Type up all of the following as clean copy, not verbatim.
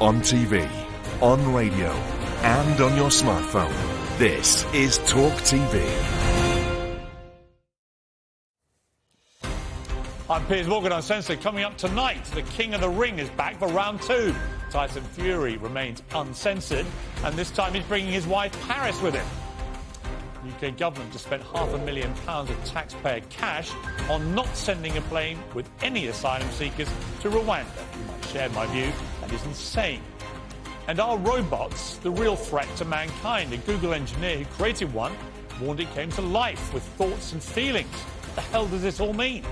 On TV, on radio, and on your smartphone. This is Talk TV. I'm Piers Morgan, Uncensored. Coming up tonight, the King of the Ring is back for round 2. Tyson Fury remains uncensored, and this time he's bringing his wife Paris with him. The UK government just spent £500,000 of taxpayer cash on not sending a plane with any asylum seekers to Rwanda. You might share my view, that is insane. And are robots the real threat to mankind? A Google engineer who created one warned it came to life with thoughts and feelings. What the hell does this all mean?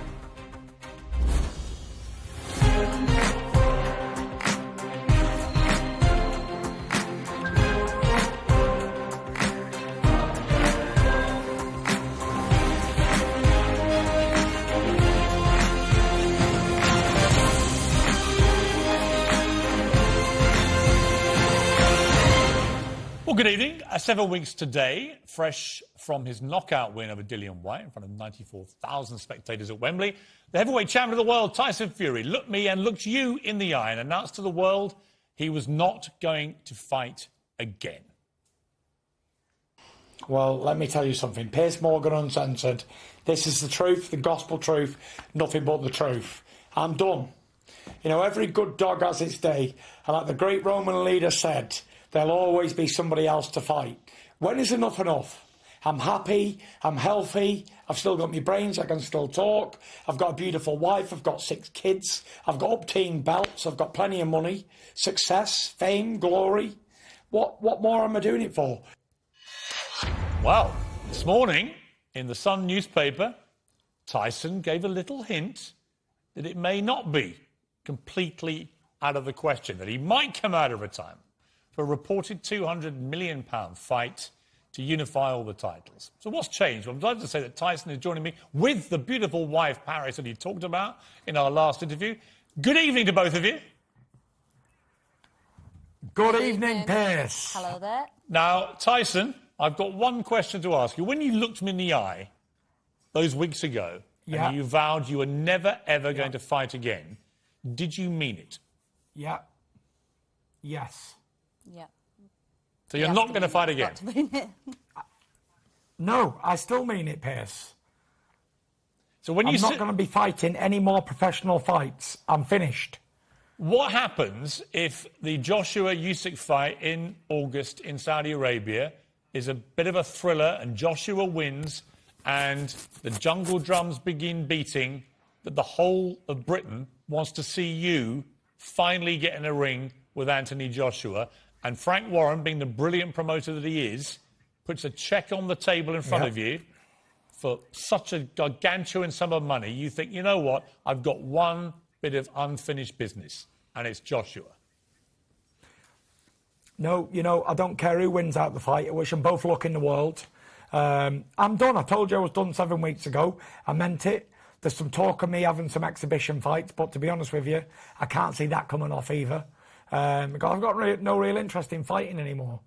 Well, good evening. 7 weeks today, fresh from his knockout win over Dillian White in front of 94,000 spectators at Wembley, the heavyweight champion of the world, Tyson Fury, looked me and looked you in the eye and announced to the world he was not going to fight again. Well, let me tell you something. Piers Morgan, Uncensored. This is the truth, the gospel truth, nothing but the truth. I'm done. You know, every good dog has its day. And like the great Roman leader said, there'll always be somebody else to fight. When is enough enough? I'm happy, I'm healthy, I've still got my brains, I can still talk, I've got a beautiful wife, I've got 6 kids, I've got up-team belts, I've got plenty of money, success, fame, glory. What more am I doing it for? Well, this morning, in the Sun newspaper, Tyson gave a little hint that it may not be completely out of the question, that he might come out of retirement for a reported £200 million fight to unify all the titles. So what's changed? Well, I'm glad to say that Tyson is joining me with the beautiful wife, Paris, that he talked about in our last interview. Good evening to both of you. Good evening, Piers. Hello there. Now, Tyson, I've got one question to ask you. When you looked me in the eye those weeks ago, and you vowed you were never, ever going to fight again, did you mean it? Yeah. Yes. Yeah. So you're not going to fight again? No, I still mean it, Piers. So when I'm not going to be fighting any more professional fights. I'm finished. What happens if the Joshua Usyk fight in August in Saudi Arabia is a bit of a thriller and Joshua wins and the jungle drums begin beating, that the whole of Britain wants to see you finally get in a ring with Anthony Joshua, and Frank Warren, being the brilliant promoter that he is, puts a cheque on the table in front of you for such a gargantuan sum of money, you think, you know what, I've got one bit of unfinished business, and it's Joshua. No, you know, I don't care who wins out the fight. I wish them both luck in the world. I'm done. I told you I was done 7 weeks ago. I meant it. There's some talk of me having some exhibition fights, but to be honest with you, I can't see that coming off either. I've got no real interest in fighting anymore.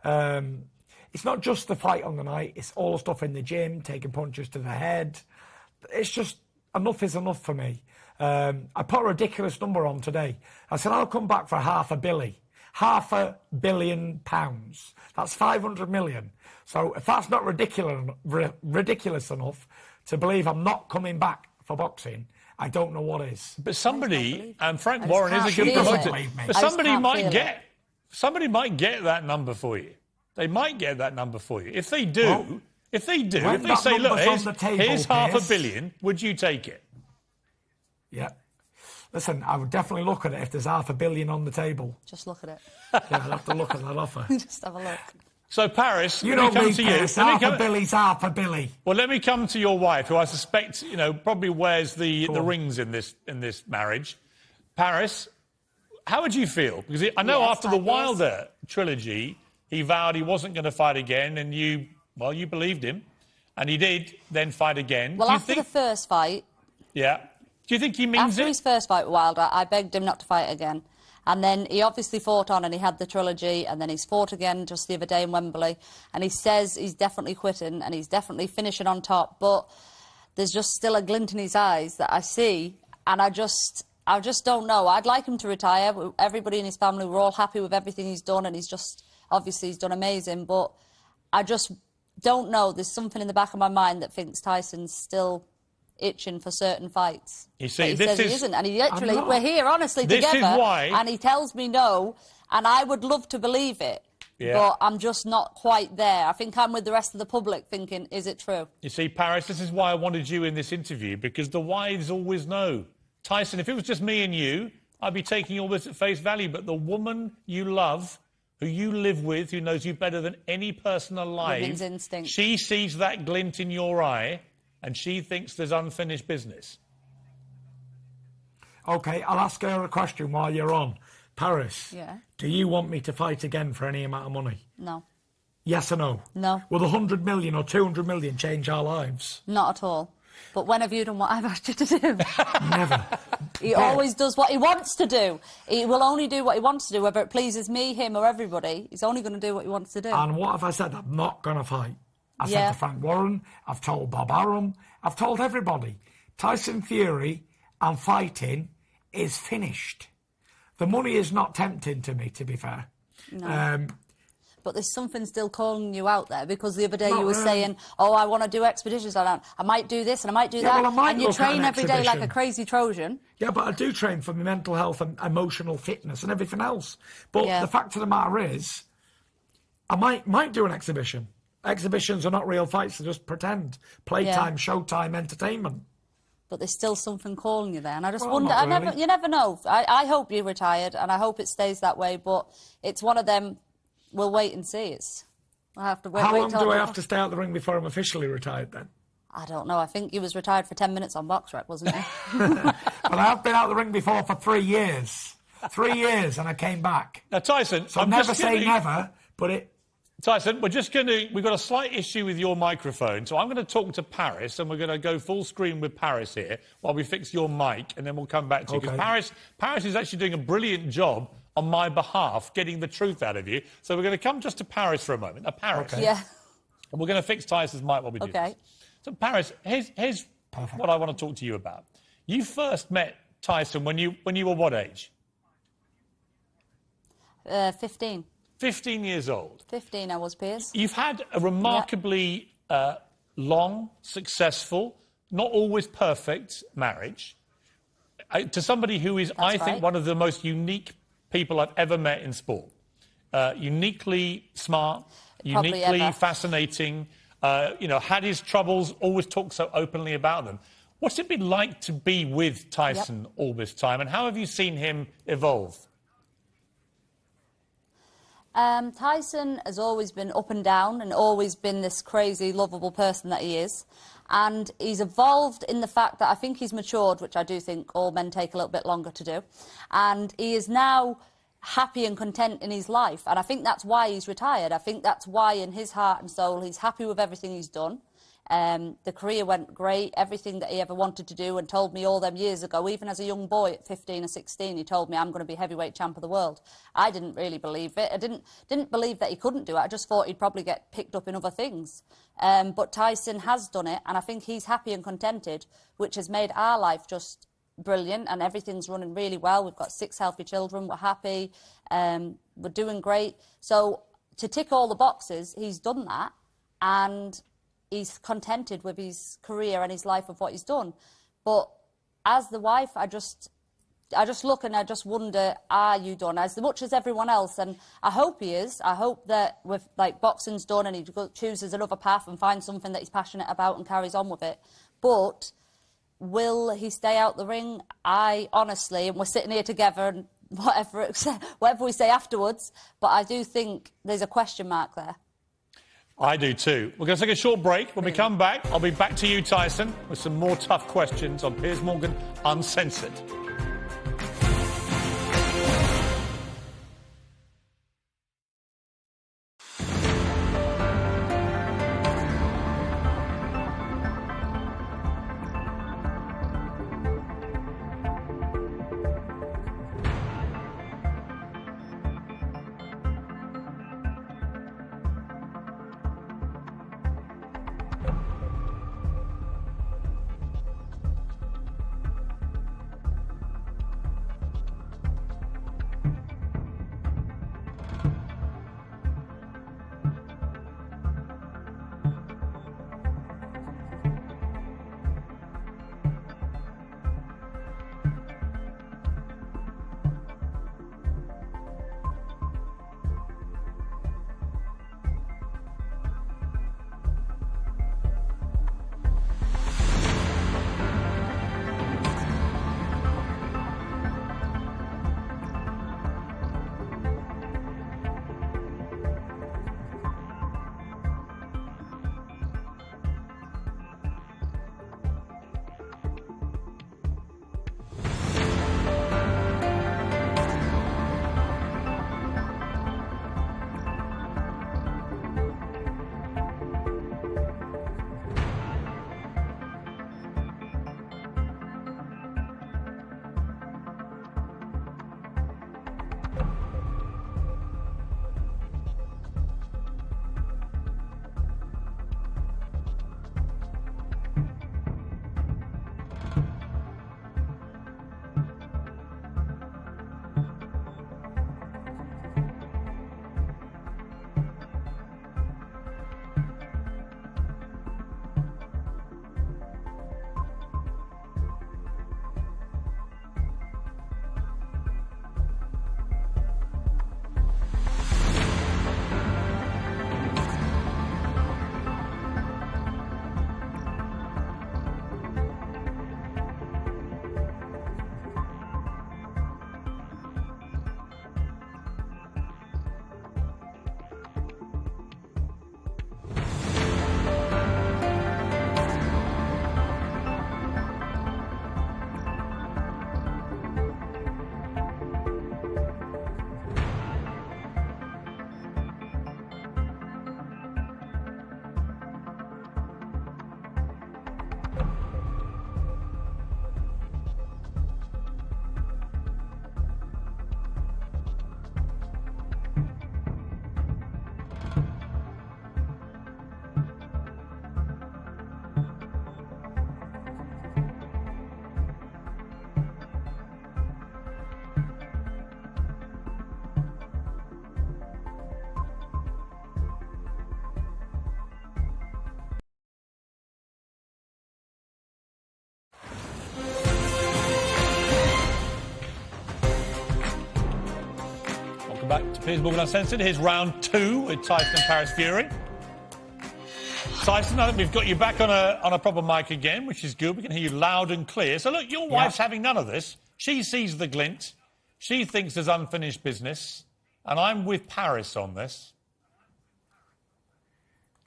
It's not just the fight on the night, it's all the stuff in the gym, taking punches to the head. It's just, enough is enough for me. I put a ridiculous number on today. I said, I'll come back for £500 million. That's 500 million. So if that's not ridiculous enough to believe I'm not coming back for boxing, I don't know what is. But somebody, and Frank Warren is a good promoter, but somebody might get that number for you. They might get that number for you. If they do, well, if they say, look, here's £500 million, would you take it? Yeah. Listen, I would definitely look at it if there's £500 million on the table. Just look at it. Yeah, I'd have to look at that offer. Just have a look. So, Paris, you let me come me, to Paris, you. £500 million. Well, let me come to your wife, who I suspect, you know, probably wears the rings in this marriage. Paris, how would you feel? Because I know after the Wilder trilogy, he vowed he wasn't going to fight again, and you believed him, and he did then fight again. Well, after the first fight... Yeah. Do you think he means After his first fight with Wilder, I begged him not to fight again. And then he obviously fought on and he had the trilogy, and then he's fought again just the other day in Wembley. And he says he's definitely quitting and he's definitely finishing on top. But there's just still a glint in his eyes that I see. And I just, I just don't know. I'd like him to retire. Everybody in his family, we're all happy with everything he's done, and obviously he's done amazing, but I just don't know. There's something in the back of my mind that thinks Tyson's still itching for certain fights. You see, he isn't, and he literally, we're here honestly this together, is why, and he tells me no, and I would love to believe it. Yeah. But I'm just not quite there. I think I'm with the rest of the public thinking, is it true? You see, Paris, this is why I wanted you in this interview, because the wives always know. Tyson, if it was just me and you, I'd be taking all this at face value. But the woman you love, who you live with, who knows you better than any person alive, Women's instinct. She sees that glint in your eye, and she thinks there's unfinished business. OK, I'll ask her a question while you're on. Paris, Yeah. Do you want me to fight again for any amount of money? No. Yes or no? No. Will the 100 million or 200 million change our lives? Not at all. But when have you done what I've asked you to do? Never. He always does what he wants to do. He will only do what he wants to do, whether it pleases me, him or everybody. He's only going to do what he wants to do. And what have I said? I'm not going to fight. I said to Frank Warren, I've told Bob Arum, I've told everybody. Tyson Fury and fighting is finished. The money is not tempting to me, to be fair. No. But there's something still calling you out there, because the other day Not you were really. saying, oh, I want to do expeditions. I might do this and I might do that. well, I might and you look at train an every day like a exhibition. crazy Trojan. Yeah, but I do train for my mental health and emotional fitness and everything else. But Yeah. the fact of the matter is, I might do an exhibition. Exhibitions are not real fights, they're just pretend. Playtime, showtime, entertainment. But there's still something calling you there. And I just Well, wonder, not really. you never know. I hope you're retired and I hope it stays that way. But it's one of them, we'll wait and see. I have to wait. How long till do I have to stay out the ring before I'm officially retired then? I don't know. I think you was retired for 10 minutes on Box Rec, wasn't you? Well, I have been out the ring before for 3 years. 3 years and I came back. Now, Tyson, So never say never, but it... Tyson, we've got a slight issue with your microphone, so I'm going to talk to Paris, and we're going to go full screen with Paris here while we fix your mic, and then we'll come back to you. Because Paris is actually doing a brilliant job on my behalf, getting the truth out of you. So we're going to come just to Paris for a moment. Paris. Okay. Yeah. And we're going to fix Tyson's mic while we do this. So, Paris, here's what I want to talk to you about. You first met Tyson when you were what age? 15. 15 years old. 15 I was, Piers. You've had a remarkably long, successful, not always perfect marriage to somebody who is, I think, one of the most unique people I've ever met in sport. Uniquely smart, uniquely fascinating, had his troubles, always talked so openly about them. What's it been like to be with Tyson all this time, and how have you seen him evolve? Tyson has always been up and down and always been this crazy, lovable person that he is. And he's evolved in the fact that I think he's matured, which I do think all men take a little bit longer to do. And he is now happy and content in his life. And I think that's why he's retired. I think that's why in his heart and soul he's happy with everything he's done. The career went great, everything that he ever wanted to do, and told me all them years ago, even as a young boy at 15 or 16, he told me, I'm going to be heavyweight champ of the world. I didn't really believe it. I didn't believe that he couldn't do it. I just thought he'd probably get picked up in other things. But Tyson has done it, and I think he's happy and contented, which has made our life just brilliant, and everything's running really well. We've got 6 healthy children. We're happy. We're doing great. So to tick all the boxes, he's done that, and he's contented with his career and his life of what he's done. But as the wife, I just look and I just wonder, are you done? As much as everyone else, and I hope he is. I hope that with boxing's done and he chooses another path and finds something that he's passionate about and carries on with it. But will he stay out the ring? I honestly, and we're sitting here together and whatever we say afterwards, but I do think there's a question mark there. I do too. We're going to take a short break. When we come back, I'll be back to you, Tyson, with some more tough questions on Piers Morgan Uncensored. Back to Piers Morgan Uncensored. Here's round 2 with Tyson and Paris Fury. Tyson, I think we've got you back on a proper mic again, which is good. We can hear you loud and clear. So, look, your wife's having none of this. She sees the glint. She thinks there's unfinished business. And I'm with Paris on this.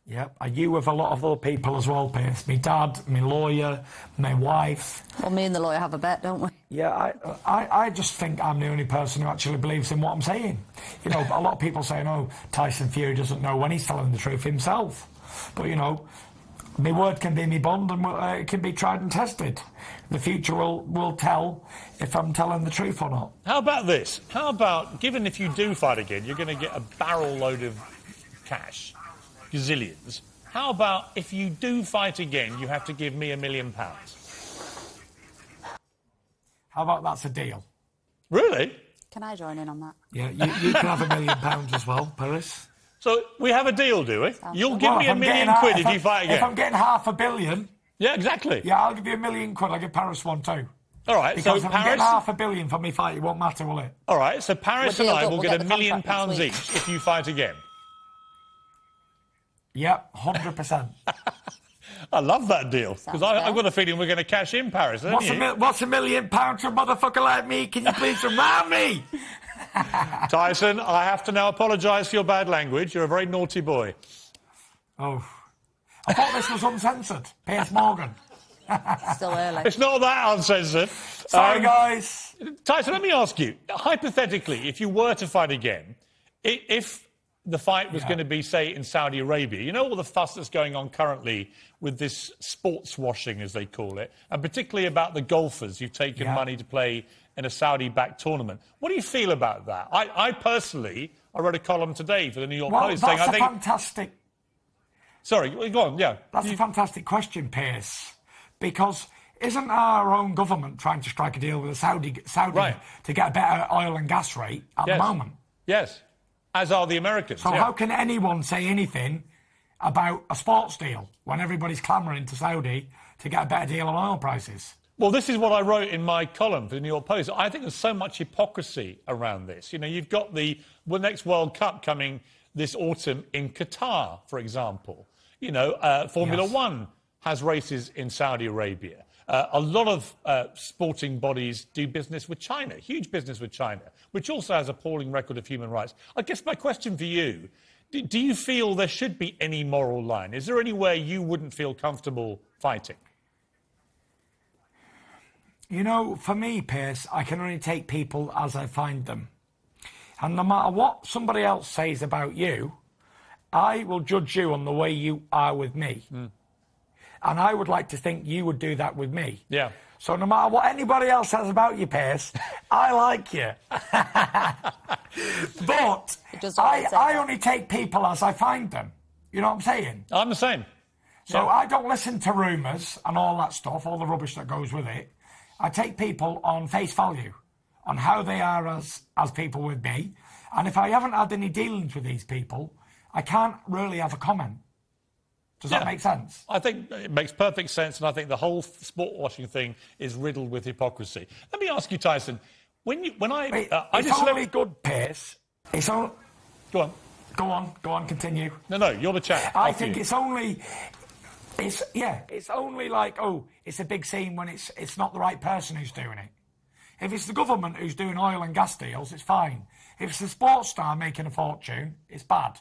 Yep. Are you with a lot of other people as well, Piers? My dad, my lawyer, my wife. Well, me and the lawyer have a bet, don't we? Yeah, I just think I'm the only person who actually believes in what I'm saying. You know, a lot of people say, no, Tyson Fury doesn't know when he's telling the truth himself. But, you know, my word can be my bond and it can be tried and tested. The future will tell if I'm telling the truth or not. How about this? How about, given if you do fight again, you're going to get a barrel load of cash, gazillions. How about if you do fight again, you have to give me £1 million? How about that's a deal? Really? Can I join in on that? Yeah, you can have £1 million as well, Paris. So we have a deal, do we? You'll Well, give me £1 million quid if you fight again. If I'm getting £500 million... Yeah, exactly. Yeah, I'll give you £1 million quid. I'll give Paris one too. All right, because so if I'm Paris... getting £500 million for me fight, it won't matter, will it? All right, so Paris and I will get the £1 million contract next week. each if you fight again. Yep, 100%. I love that deal, because I've fair. got a feeling we're going to cash in Paris, haven't you? What's £1 million to a motherfucker like me? Can you please remind me? Tyson, I have to now apologise for your bad language. You're a very naughty boy. Oh. I thought this was uncensored. Piers Morgan. Still early. It's not that uncensored. Sorry, guys. Tyson, let me ask you, hypothetically, if you were to fight again, if the fight was going to be, say, in Saudi Arabia, you know all the fuss that's going on currently with this sports washing, as they call it, and particularly about the golfers who've taken money to play in a Saudi-backed tournament. What do you feel about that? I personally, I wrote a column today for the New York Post saying I think... fantastic... Sorry, go on, yeah. That's a fantastic question, Piers, because isn't our own government trying to strike a deal with the Saudi to get a better oil and gas rate at the moment? Yes, as are the Americans. So how can anyone say anything about a sports deal when everybody's clamouring to Saudi to get a better deal on oil prices? Well, this is what I wrote in my column for the New York Post. I think there's so much hypocrisy around this. You know, you've got the next World Cup coming this autumn in Qatar, for example. You know, Formula One has races in Saudi Arabia. A lot of sporting bodies do business with China, huge business with China, which also has an appalling record of human rights. I guess my question for you, do you feel there should be any moral line? Is there anywhere you wouldn't feel comfortable fighting? You know, for me, Piers, I can only take people as I find them. And no matter what somebody else says about you, I will judge you on the way you are with me. And I would like to think you would do that with me. Yeah. So no matter what anybody else says about you, Piers, I like you. But I only take people as I find them. You know what I'm saying? I'm the same. So I don't listen to rumours and all that stuff, all the rubbish that goes with it. I take people on face value, on how they are as people with me. And if I haven't had any dealings with these people, I can't really have a comment. Does that make sense? I think it makes perfect sense, and I think the whole sport washing thing is riddled with hypocrisy. Let me ask you, Tyson, it's only good, Piers. It's all... Go on, continue. No, you're the chap. I think it's only like, it's a big scene when it's not the right person who's doing it. If it's the government who's doing oil and gas deals, it's fine. If it's a sports star making a fortune, it's bad.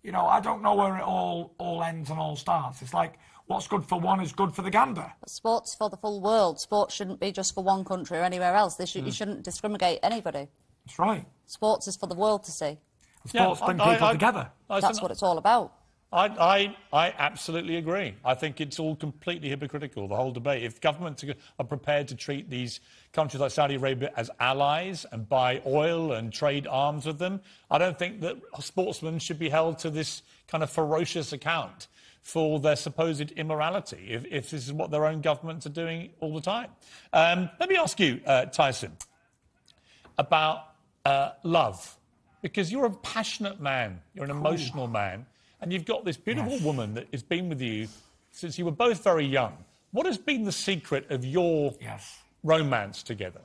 You know, I don't know where it all ends and all starts. It's like, what's good for one is good for the gander. Sport's for the full world. Sport shouldn't be just for one country or anywhere else. You shouldn't discriminate anybody. That's right. Sports is for the world to see. Sports bring people together. That's what it's all about. I absolutely agree. I think it's all completely hypocritical, the whole debate. If governments are prepared to treat these countries like Saudi Arabia as allies and buy oil and trade arms with them, I don't think that sportsmen should be held to this kind of ferocious account for their supposed immorality, if this is what their own governments are doing all the time. Let me ask you, Tyson, about love, because you're a passionate man, you're an emotional man, and you've got this beautiful woman that has been with you since you were both very young. What has been the secret of your romance together?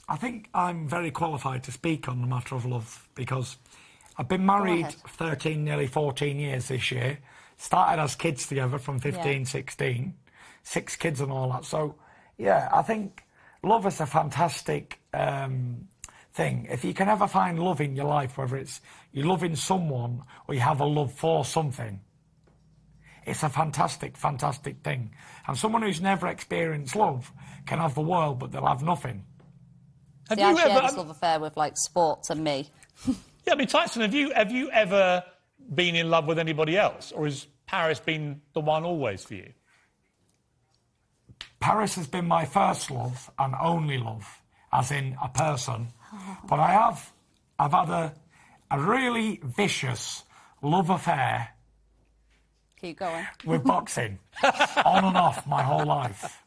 I think I'm very qualified to speak on the matter of love because I've been married 13, nearly 14 years this year. Started as kids together from 15, 16. 6 kids and all that. So, yeah, I think love is a fantastic thing. If you can ever find love in your life, whether it's you're loving someone or you have a love for something, it's a fantastic, fantastic thing. And someone who's never experienced love can have the world, but they'll have nothing. See, I share this love affair with, like, sports and me. Yeah, I mean, Tyson, have you ever been in love with anybody else? Or has Paris been the one always for you? Paris has been my first love and only love, as in a person. But I've had a really vicious love affair. Keep going. With boxing, on and off my whole life.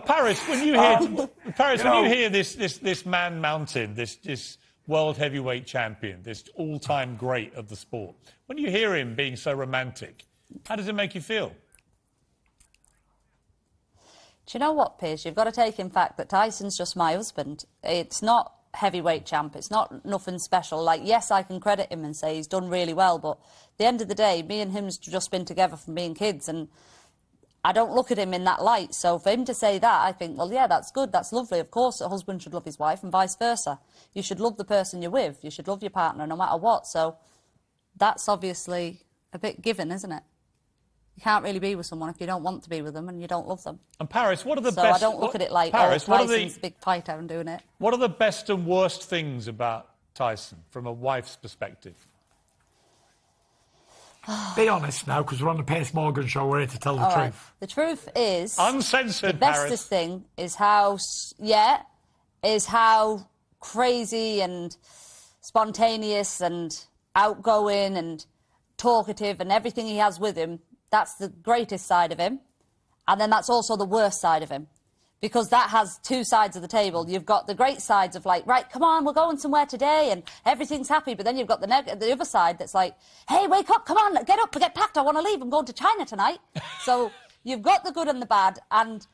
Paris, when you hear this man mountain, this world heavyweight champion, this all-time great of the sport, when you hear him being so romantic, how does it make you feel? Do you know what, Piers? You've got to take in fact that Tyson's just my husband. It's not heavyweight champ. It's not nothing special. Like, yes, I can credit him and say he's done really well, but at the end of the day, me and him's just been together from being kids, and I don't look at him in that light. So for him to say that, I think, well, yeah, that's good. That's lovely. Of course, a husband should love his wife and vice versa. You should love the person you're with. You should love your partner no matter what. So that's obviously a bit given, isn't it? You can't really be with someone if you don't want to be with them and you don't love them. And Paris, what are the so best... So I don't look at it like, Paris, Tyson's a big fighter and doing it. What are the best and worst things about Tyson from a wife's perspective? Be honest now, because we're on the Piers Morgan show. We're here to tell the truth. Right. The truth is... Uncensored, the bestest thing is how... Yeah, is how crazy and spontaneous and outgoing and talkative and everything he has with him. That's the greatest side of him. And then that's also the worst side of him. Because that has 2 sides of the table. You've got the great sides of like, right, come on, we're going somewhere today and everything's happy. But then you've got the other side that's like, hey, wake up, come on, get up, get packed, I want to leave, I'm going to China tonight. So you've got the good and the bad. And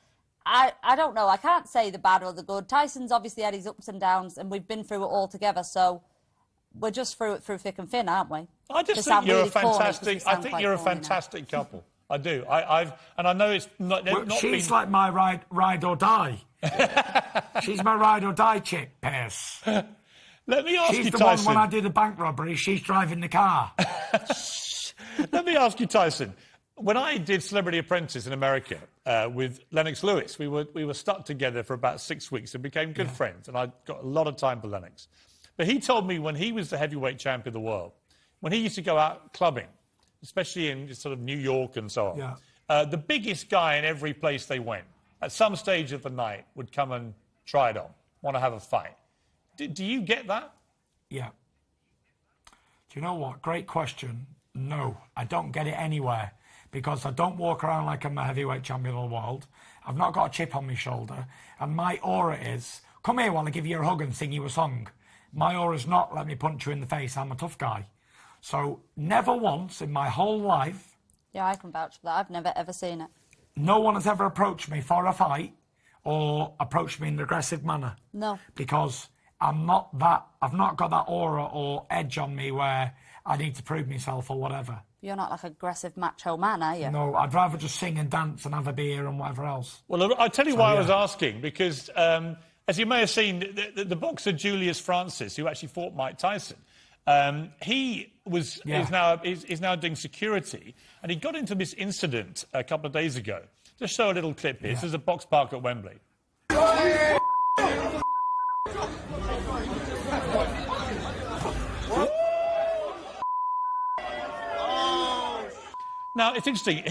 I don't know, I can't say the bad or the good. Tyson's obviously had his ups and downs and we've been through it all together. So we're just through it through thick and thin, aren't we? I just think you're a fantastic... I think you're a fantastic couple. I do. And I know it's not... She's like my ride or die. She's my ride or die chick, Piers. Let me ask you, Tyson... She's the one when I do the bank robbery, she's driving the car. Let me ask you, Tyson. When I did Celebrity Apprentice in America with Lennox Lewis, we were stuck together for about 6 weeks and became good friends, and I got a lot of time for Lennox. But he told me when he was the heavyweight champion of the world, when he used to go out clubbing, especially in sort of New York and so on, the biggest guy in every place they went, at some stage of the night, would come and try it on, want to have a fight. Do you get that? Yeah. Do you know what? Great question. No, I don't get it anywhere because I don't walk around like I'm a heavyweight champion of the world. I've not got a chip on my shoulder. And my aura is, come here while I give you a hug and sing you a song. My aura's not, let me punch you in the face, I'm a tough guy. So never once in my whole life... Yeah, I can vouch for that. I've never, ever seen it. No one has ever approached me for a fight or approached me in an aggressive manner. No. Because I'm not that... I've not got that aura or edge on me where I need to prove myself or whatever. You're not like an aggressive macho man, are you? No, I'd rather just sing and dance and have a beer and whatever else. Well, I'll tell you why I was asking, because... as you may have seen, the boxer Julius Francis, who actually fought Mike Tyson, he is now doing security, and he got into this incident a couple of days ago. Just show a little clip here. This is a box park at Wembley. Now, it's interesting.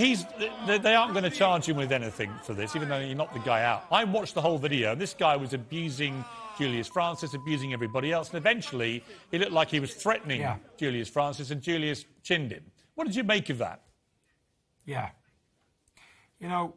They aren't going to charge him with anything for this, even though he knocked the guy out. I watched the whole video. This guy was abusing Julius Francis, abusing everybody else, and eventually he looked like he was threatening Julius Francis, and Julius chinned him. What did you make of that? Yeah. You know,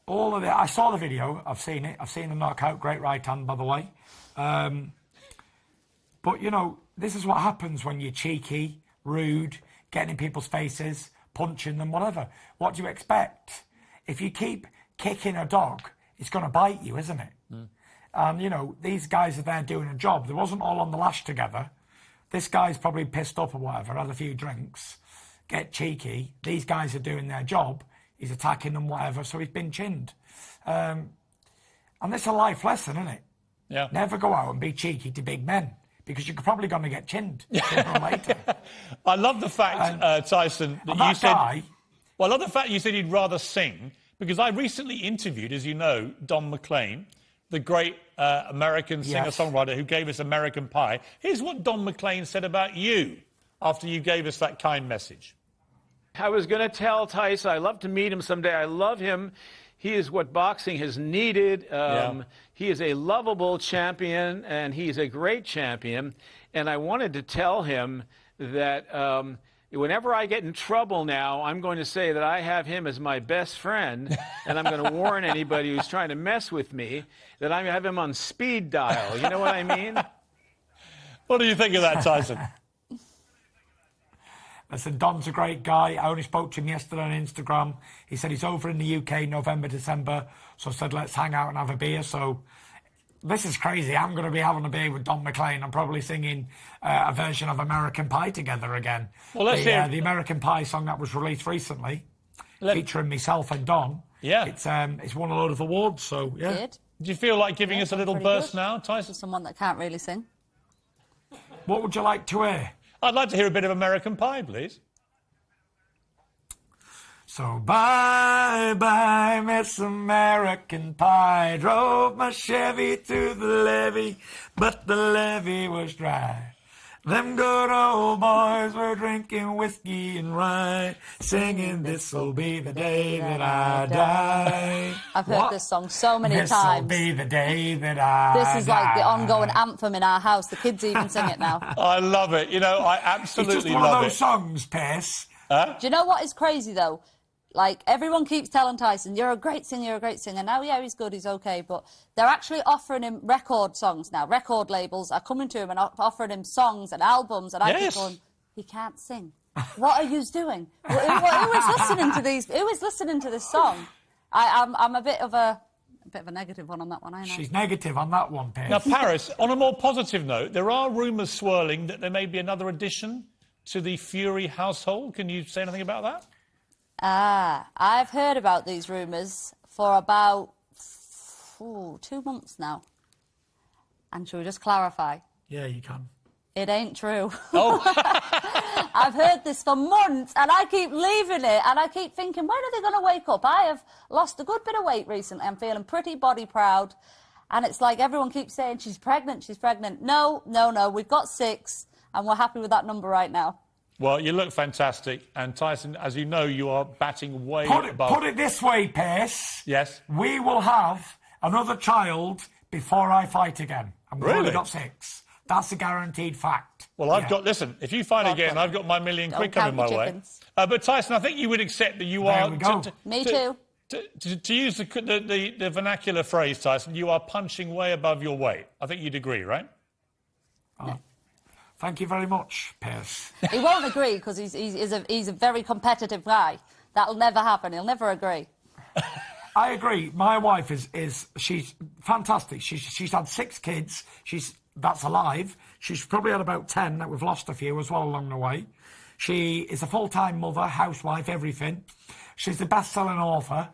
all of it... I saw the video. I've seen it. I've seen the knockout. Great right hand, by the way. But, you know, this is what happens when you're cheeky, rude, getting in people's faces... punching them, whatever. What do you expect? If you keep kicking a dog, it's going to bite you, isn't it? And, you know, these guys are there doing a job. They wasn't all on the lash together. This guy's probably pissed up or whatever, had a few drinks, get cheeky. These guys are doing their job. He's attacking them, whatever, so he's been chinned. And it's a life lesson, isn't it? Yeah. Never go out and be cheeky to big men, because you're probably going to get chinned sooner or later. I love the fact, Tyson, that you said... Guy, well, I love the fact you said you'd rather sing, because I recently interviewed, as you know, Don McLean, the great American singer-songwriter who gave us American Pie. Here's what Don McLean said about you after you gave us that kind message. I was going to tell Tyson I'd love to meet him someday. I love him. He is what boxing has needed. He is a lovable champion, and he's a great champion. And I wanted to tell him that whenever I get in trouble now, I'm going to say that I have him as my best friend, and I'm going to warn anybody who's trying to mess with me that I have him on speed dial. You know what I mean? What do you think of that, Tyson? Listen, Don's a great guy. I only spoke to him yesterday on Instagram. He said he's over in the UK November, December. So I said, let's hang out and have a beer. So this is crazy. I'm going to be having a beer with Don McLean. I'm probably singing a version of American Pie together again. Well, let's hear the American Pie song that was released recently, featuring myself and Don. Yeah. It's won a load of awards, so yeah. Good. Do you feel like giving us a little burst now, Tyson? Someone that can't really sing. What would you like to hear? I'd like to hear a bit of American Pie, please. So bye-bye, Miss American Pie. Drove my Chevy to the levee, but the levee was dry. Them good old boys were drinking whiskey and rye, singing this'll be the day that I die. I've heard this song so many times. This'll be the day that I die. This is like the ongoing anthem in our house. The kids even sing it now. I love it. You know, I absolutely love it. It's just one of those songs, Piers. Do you know what is crazy, though? Like, everyone keeps telling Tyson, you're a great singer, you're a great singer. Now, yeah, he's good, he's OK, but they're actually offering him record songs now. Record labels are coming to him and offering him songs and albums, and I keep going, he can't sing. What are you doing? Who is listening to these? Who is listening to this song? I'm a bit of a negative one on that one, I know. She's negative on that one, Piers. Now, Paris, on a more positive note, there are rumours swirling that there may be another addition to the Fury household. Can you say anything about that? I've heard about these rumours for about 2 months now. And should we just clarify? Yeah, you can. It ain't true. Oh. I've heard this for months, and I keep leaving it, and I keep thinking, when are they going to wake up? I have lost a good bit of weight recently. I'm feeling pretty body proud. And it's like everyone keeps saying, she's pregnant, she's pregnant. No, we've got 6, and we're happy with that number right now. Well, you look fantastic. And Tyson, as you know, you are batting way above... Put it this way, Piers. Yes? We will have another child before I fight again. And we've only got 6. That's a guaranteed fact. Well, I've got... Listen, if you fight again, I've got my £1 million quid coming my way. But, Tyson, I think you would accept that you are... There we go. Me too. To use the vernacular phrase, Tyson, you are punching way above your weight. I think you'd agree, right? Oh. Thank you very much, Piers. He won't agree because he's a very competitive guy. That'll never happen. He'll never agree. I agree. My wife she's fantastic. She's had 6 kids. That's alive. She's probably had about 10 that we've lost a few as well along the way. She is a full-time mother, housewife, everything. She's the best-selling author.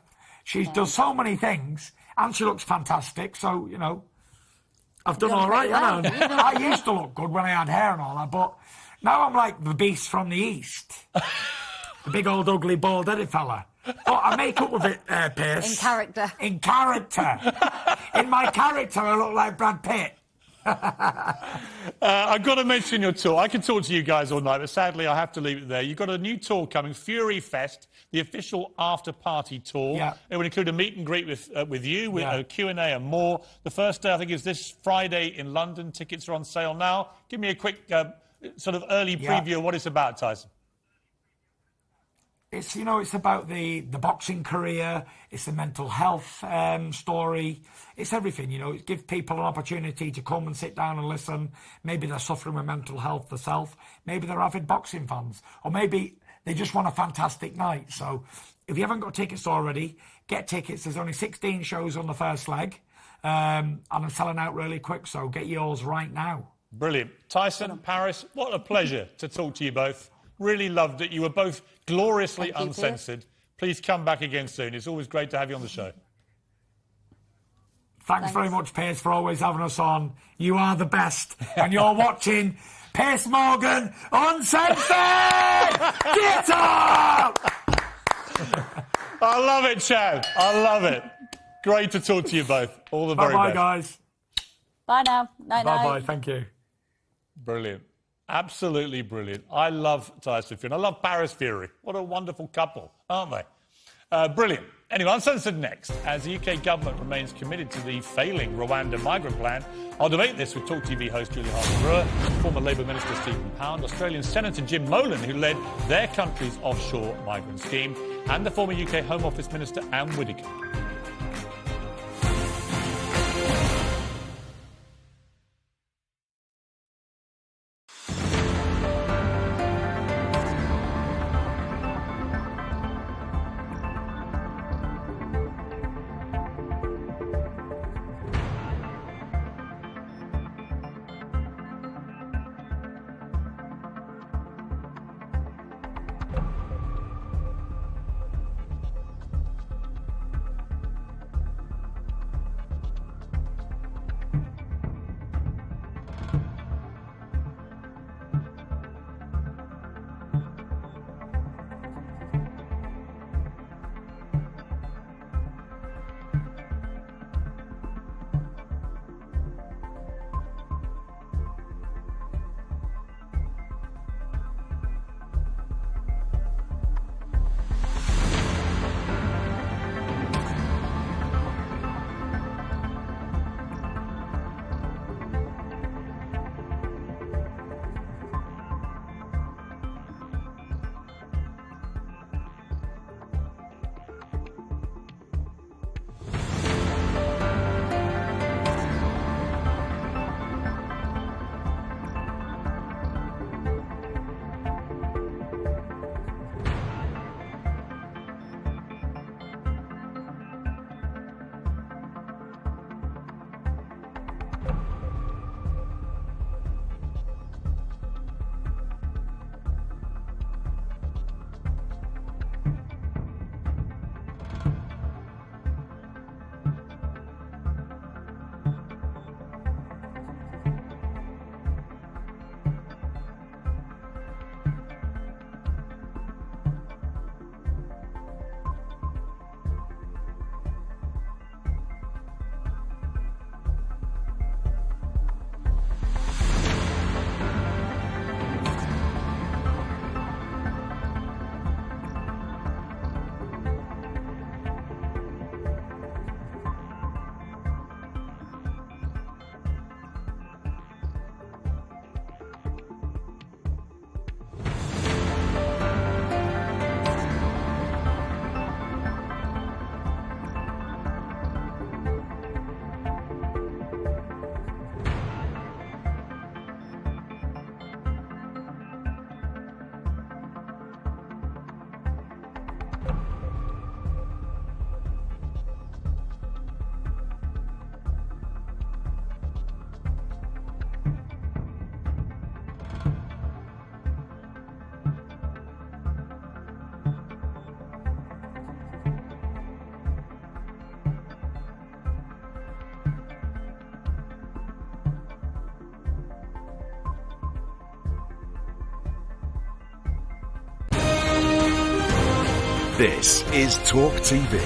She does so many things, and she looks fantastic. So, you know, I've done all right. Well. I used to look good when I had hair and all that, but now I'm like the beast from the East. The big old ugly bald-headed fella. But I make up with it, Piers. In character. In character. In my character, I look like Brad Pitt. I've got to mention your tour. I can talk to you guys all night, but sadly I have to leave it there. You've got a new tour coming, Fury Fest, the official after-party tour. Yeah. It will include a meet and greet with you, with a Q&A and more. The first day, I think, is this Friday in London. Tickets are on sale now. Give me a quick sort of early preview of what it's about, Tyson. It's, you know, it's about the boxing career, it's the mental health story, it's everything, you know. It gives people an opportunity to come and sit down and listen. Maybe they're suffering with mental health themselves, maybe they're avid boxing fans, or maybe they just want a fantastic night. So if you haven't got tickets already, get tickets. There's only 16 shows on the first leg. and I'm selling out really quick, so get yours right now. Brilliant. Tyson, Paris, what a pleasure to talk to you both. Really loved it. You were both gloriously uncensored. Please come back again soon. It's always great to have you on the show. Thanks very much, Piers, for always having us on. You are the best. And you're watching Piers Morgan Uncensored! Get up! I love it, Chad. I love it. Great to talk to you both. All the very best. Bye-bye, guys. Bye now. Night-night. Bye-bye. Thank you. Brilliant. Absolutely brilliant. I love Tyson Fury. And I love Paris Fury. What a wonderful couple, aren't they? Brilliant. Anyway, Uncensored next. As the UK government remains committed to the failing Rwanda migrant plan, I'll debate this with Talk TV host Julia Hartley-Brewer, former Labour Minister Stephen Pound, Australian Senator Jim Molan, who led their country's offshore migrant scheme, and the former UK Home Office Minister Anne Widdecombe. This is Talk TV.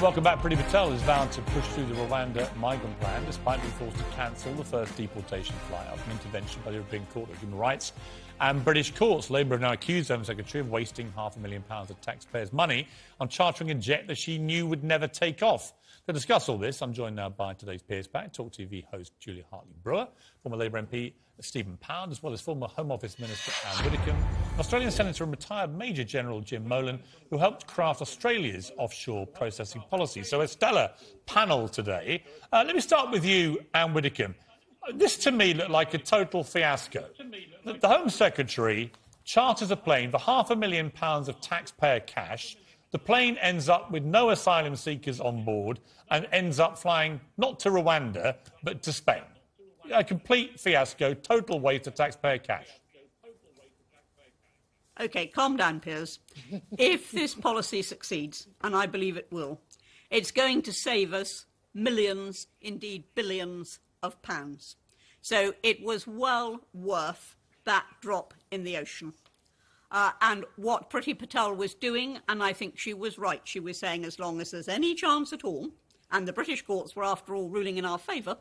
Welcome back. Priti Patel has vowed to push through the Rwanda migrant plan despite being forced to cancel the first deportation flight after an intervention by the European Court of Human Rights and British courts. Labour have now accused the Home Secretary of wasting £500,000 of taxpayers' money on chartering a jet that she knew would never take off. To discuss all this, I'm joined now by today's Piers Pack, Talk TV host Julia Hartley-Brewer, former Labour MP Stephen Pound, as well as former Home Office Minister Anne Widdecombe, Australian Senator and retired Major General Jim Molan, who helped craft Australia's offshore processing policy. So a stellar panel today. Let me start with you, Anne Widdecombe. This, to me, looked like a total fiasco. the Home Secretary charters a plane for £500,000 of taxpayer cash. The plane ends up with no asylum seekers on board and ends up flying not to Rwanda, but to Spain. A complete fiasco, total waste of taxpayer cash. OK, calm down, Piers. If this policy succeeds, and I believe it will, it's going to save us millions, indeed billions of pounds. So it was well worth that drop in the ocean. And what Priti Patel was doing, and I think she was right, she was saying as long as there's any chance at all, and the British courts were after all ruling in our favour,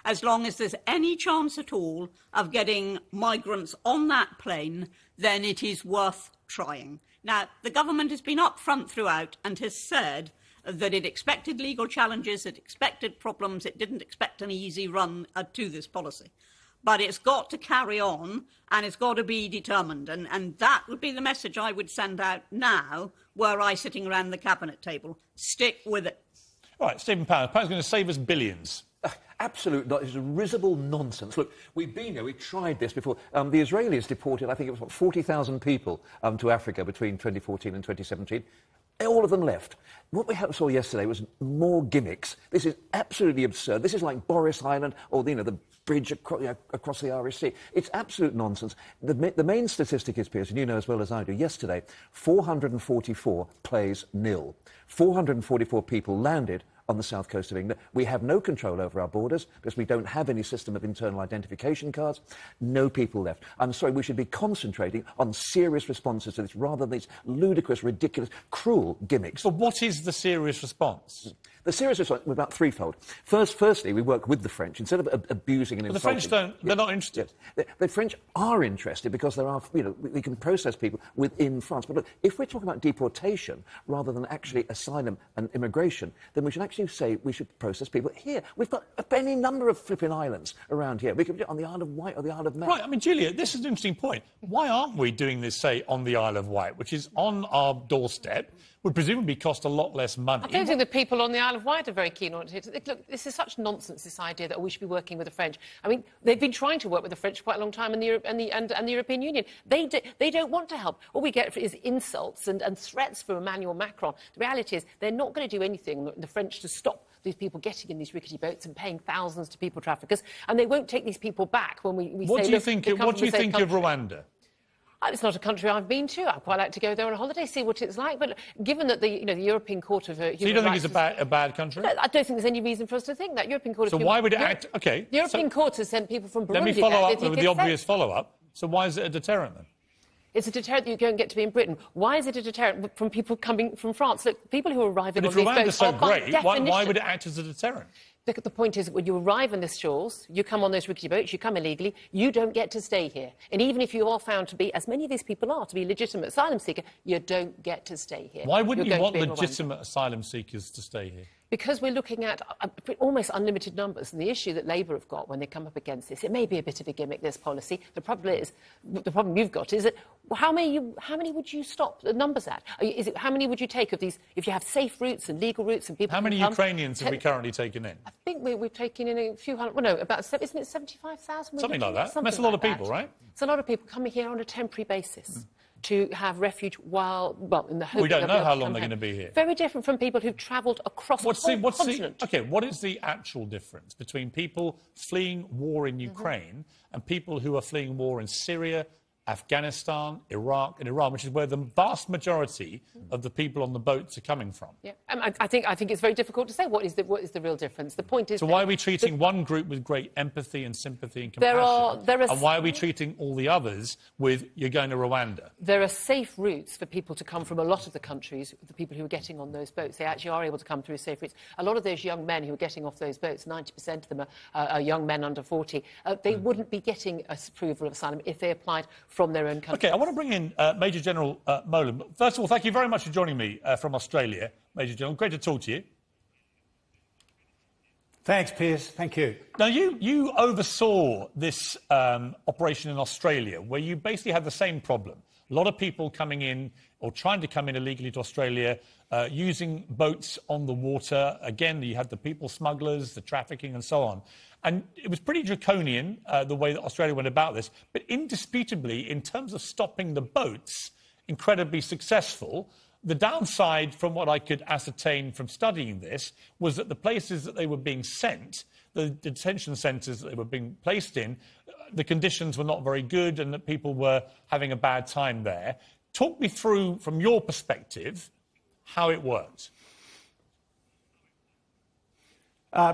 as long as there's any chance at all of getting migrants on that plane, then it is worth trying. Now, the government has been upfront throughout and has said that it expected legal challenges, it expected problems, it didn't expect an easy run to this policy. But it's got to carry on and it's got to be determined. And that would be the message I would send out now, were I sitting around the cabinet table. Stick with it. All right, Stephen Pound's going to save us billions. Absolute, it's risible nonsense. Look, we've been there, we've tried this before. The Israelis deported, I think it was, 40,000 people to Africa between 2014 and 2017. All of them left. What we saw yesterday was more gimmicks. This is absolutely absurd. This is like Boris Island or, the bridge across the Irish Sea. It's absolute nonsense. The main statistic is, Piers, and you know as well as I do, yesterday, 444 plays nil. 444 people landed on the south coast of England. We have no control over our borders because we don't have any system of internal identification cards. No people left. I'm sorry, we should be concentrating on serious responses to this rather than these ludicrous, ridiculous, cruel gimmicks. So what is the serious response? The serious response was about threefold. Firstly, we work with the French instead of abusing and insulting. The French they're not interested. Yes. The French are interested because there are, we can process people within France. But look, if we're talking about deportation rather than actually asylum and immigration, then we should actually say we should process people here. We've got any number of flipping islands around here. We could do it on the Isle of Wight or the Isle of Man. Right, I mean, Julia, this is an interesting point. Why aren't we doing this, say, on the Isle of Wight, which is on our doorstep, would presumably cost a lot less money? I don't think the people on the Isle of Wight are very keen on it. Look, this is such nonsense, this idea that we should be working with the French. I mean, they've been trying to work with the French for quite a long time in the European Union. They don't want to help. All we get is insults and threats from Emmanuel Macron. The reality is they're not going to do anything, the French, to stop these people getting in these rickety boats and paying thousands to people traffickers, and they won't take these people back when we what say... Do you think, what do you think of Rwanda? It's not a country I've been to. I'd quite like to go there on a holiday, see what it's like. But given that the European Court of Human Rights... So you don't think it's a bad country? I don't think there's any reason for us to think that. European Court of Human Rights... So why would it act... OK. The European Court has sent people from Burundi... Let me follow up with the obvious follow-up. So why is it a deterrent, then? It's a deterrent that you don't get to be in Britain. Why is it a deterrent from people coming from France? Look, people who are arriving on these boats... But if Rwanda's so great, why would it act as a deterrent? The point is that when you arrive on the shores, you come on those rickety boats, you come illegally, you don't get to stay here. And even if you are found to be, as many of these people are, to be a legitimate asylum seeker, you don't get to stay here. Why wouldn't you want legitimate asylum seekers to stay here? Because we're looking at almost unlimited numbers, and the issue that Labour have got when they come up against this, it may be a bit of a gimmick, this policy. The problem you've got is that how many would you stop the numbers at? How many would you take of these, if you have safe routes and legal routes and people... How many Ukrainians have we currently taken in? I think we've taken in a few hundred, well, no, about, isn't it 75,000? Something like that. That's a lot of people, right? It's a lot of people coming here on a temporary basis. To have refuge while, in the hope... We don't know how long they're going to be here. Very different from people who've travelled across the whole continent. OK, what is the actual difference between people fleeing war in Ukraine and people who are fleeing war in Syria, Afghanistan, Iraq and Iran, which is where the vast majority of the people on the boats are coming from? Yeah, I think it's very difficult to say what is the real difference. The point is... So why are we treating one group with great empathy and sympathy and compassion? And why are we treating all the others with, you're going to Rwanda? There are safe routes for people to come from a lot of the countries, the people who are getting on those boats. They actually are able to come through safe routes. A lot of those young men who are getting off those boats, 90% of them are young men under 40, they wouldn't be getting approval of asylum if they applied from their own country. OK, I want to bring in Major General Molan. First of all, thank you very much for joining me from Australia, Major General. Great to talk to you. Thanks, Piers. Thank you. Now, you oversaw this operation in Australia, where you basically had the same problem. A lot of people coming in or trying to come in illegally to Australia, using boats on the water. Again, you had the people smugglers, the trafficking and so on. And it was pretty draconian, the way that Australia went about this. But indisputably, in terms of stopping the boats, incredibly successful. The downside, from what I could ascertain from studying this, was that the places that they were being sent, the detention centres that they were being placed in, the conditions were not very good and that people were having a bad time there. Talk me through, from your perspective, how it worked.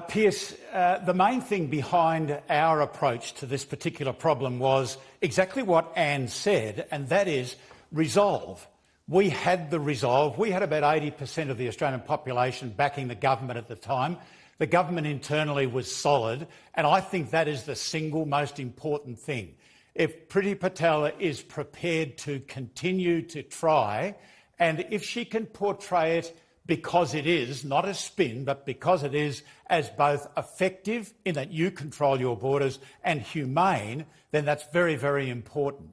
Piers, the main thing behind our approach to this particular problem was exactly what Anne said, and that is resolve. We had the resolve. We had about 80% of the Australian population backing the government at the time. The government internally was solid, and I think that is the single most important thing. If Priti Patel is prepared to continue to try, and if she can portray it because it is, not a spin, but because it is, as both effective in that you control your borders and humane, then that's very, very important.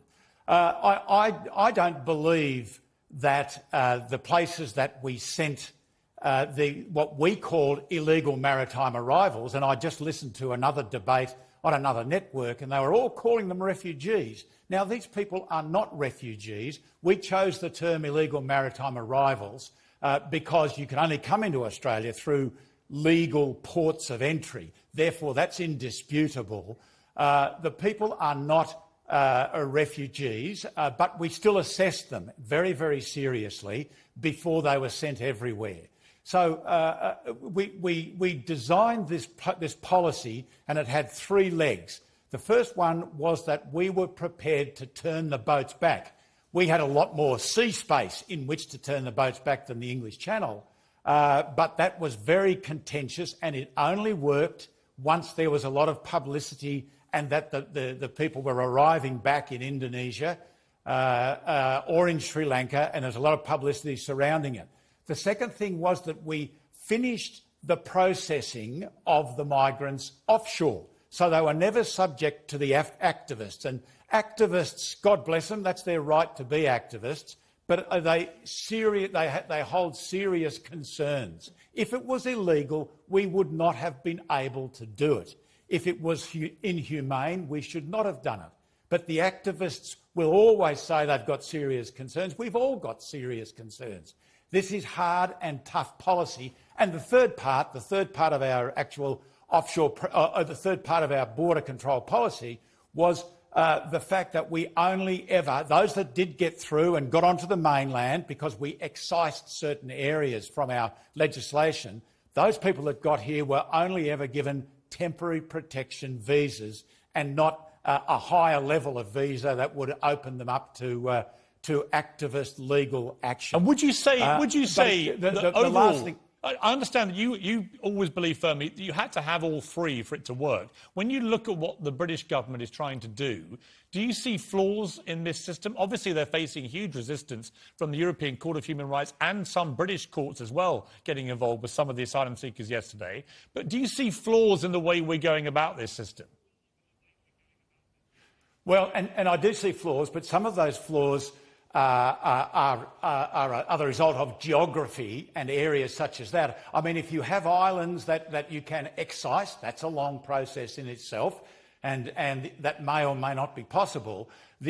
I don't believe that the places that we sent what we called illegal maritime arrivals, and I just listened to another debate on another network, and they were all calling them refugees. Now, these people are not refugees. We chose the term illegal maritime arrivals because you can only come into Australia through legal ports of entry. Therefore, that's indisputable. The people are not refugees, but we still assessed them very, very seriously before they were sent everywhere. So we designed this policy, and it had three legs. The first one was that we were prepared to turn the boats back. We had a lot more sea space in which to turn the boats back than the English Channel, but that was very contentious, and it only worked once there was a lot of publicity and that the people were arriving back in Indonesia or in Sri Lanka, and there's a lot of publicity surrounding it. The second thing was that we finished the processing of the migrants offshore, so they were never subject to the activists. And activists, God bless them, that's their right to be activists, but they hold serious concerns. If it was illegal, we would not have been able to do it. If it was inhumane, we should not have done it. But the activists will always say they've got serious concerns. We've all got serious concerns. This is hard and tough policy. And the third part of our actual offshore, the third part of our border control policy was the fact that we only ever, those that did get through and got onto the mainland, because we excised certain areas from our legislation, those people that got here were only ever given temporary protection visas and not a higher level of visa that would open them up to activist legal action. And would you say the overall, last thing, I understand that you always believe firmly that you had to have all three for it to work. When you look at what the British government is trying to do you see flaws in this system? Obviously, they're facing huge resistance from the European Court of Human Rights and some British courts as well getting involved with some of the asylum seekers yesterday. But do you see flaws in the way we're going about this system? Well, and I do see flaws, but some of those flaws are the result of geography and areas such as that. I mean, if you have islands that you can excise, that's a long process in itself, and that may or may not be possible,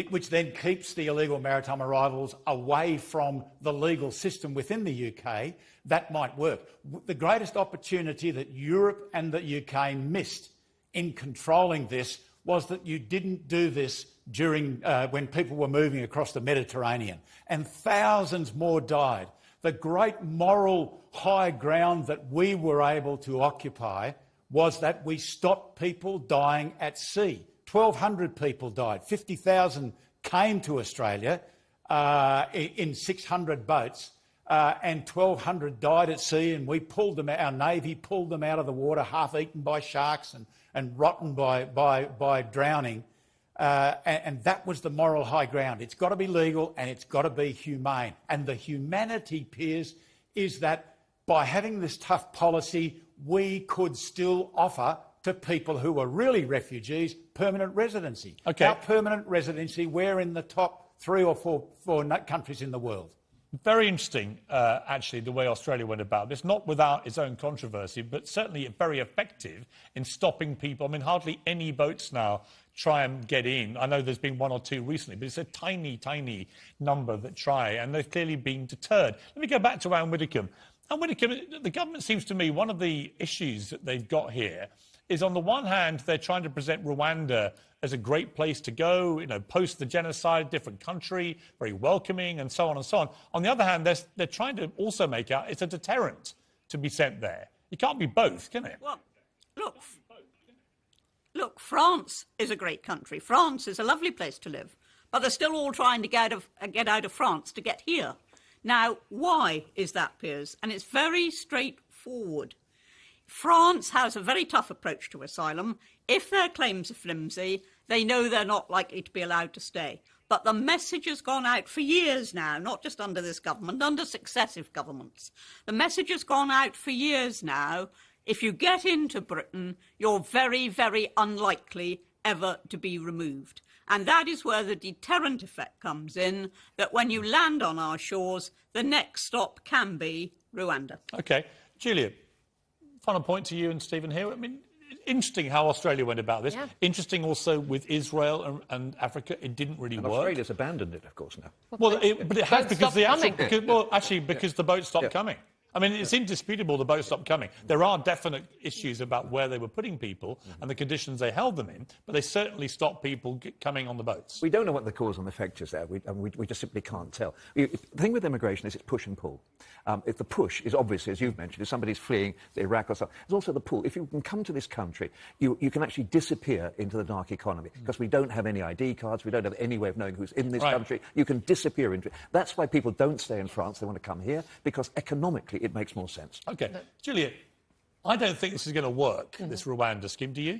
which then keeps the illegal maritime arrivals away from the legal system within the UK. That might work. The greatest opportunity that Europe and the UK missed in controlling this was that you didn't do this during when people were moving across the Mediterranean, and thousands more died. The great moral high ground that we were able to occupy was that we stopped people dying at sea. 1,200 people died. 50,000 came to Australia in 600 boats, and 1,200 died at sea, and we pulled them. Our Navy pulled them out of the water, half eaten by sharks and rotten by drowning. And that was the moral high ground. It's got to be legal and it's got to be humane. And the humanity, Piers, is that by having this tough policy, we could still offer to people who are really refugees permanent residency. Okay. Our permanent residency, we're in the top 3 or 4 countries in the world. Very interesting, actually, the way Australia went about this, not without its own controversy, but certainly very effective in stopping people. I mean, hardly any boats now try and get in. I know there's been one or two recently, but it's a tiny, tiny number that try, and they've clearly been deterred. Let me go back to Anne Widdecombe. Anne Widdecombe, the government seems to me, one of the issues that they've got here is, on the one hand, they're trying to present Rwanda as a great place to go, you know, post the genocide, different country, very welcoming, and so on and so on. On the other hand, they're trying to also make out it's a deterrent to be sent there. It can't be both, can it? Well, look, France is a great country. France is a lovely place to live, but they're still all trying to get out of France to get here. Now, why is that, Piers? And it's very straightforward. France has a very tough approach to asylum. If their claims are flimsy, they know they're not likely to be allowed to stay. But the message has gone out for years now, not just under this government, under successive governments. The message has gone out for years now. If you get into Britain, you're very, very unlikely ever to be removed. And that is where the deterrent effect comes in, that when you land on our shores, the next stop can be Rwanda. OK. Julia, final point to you and Stephen here. I mean, interesting how Australia went about this. Yeah. Interesting also with Israel and Africa. It didn't really work. Australia's abandoned it, of course, now. Well, but it has because the boat stopped coming. I mean, it's indisputable the boat stopped coming. There are definite issues about where they were putting people and the conditions they held them in, but they certainly stopped people coming on the boats. We don't know what the cause and effect is there. We just simply can't tell. The thing with immigration is it's push and pull. If the push is obviously, as you've mentioned, if somebody's fleeing Iraq or something, there's also the pull. If you can come to this country, you can actually disappear into the dark economy because we don't have any ID cards, we don't have any way of knowing who's in this country. You can disappear into it. That's why people don't stay in France. They want to come here because economically it makes more sense. OK. Julia, I don't think this is going to work, this Rwanda scheme. Do you?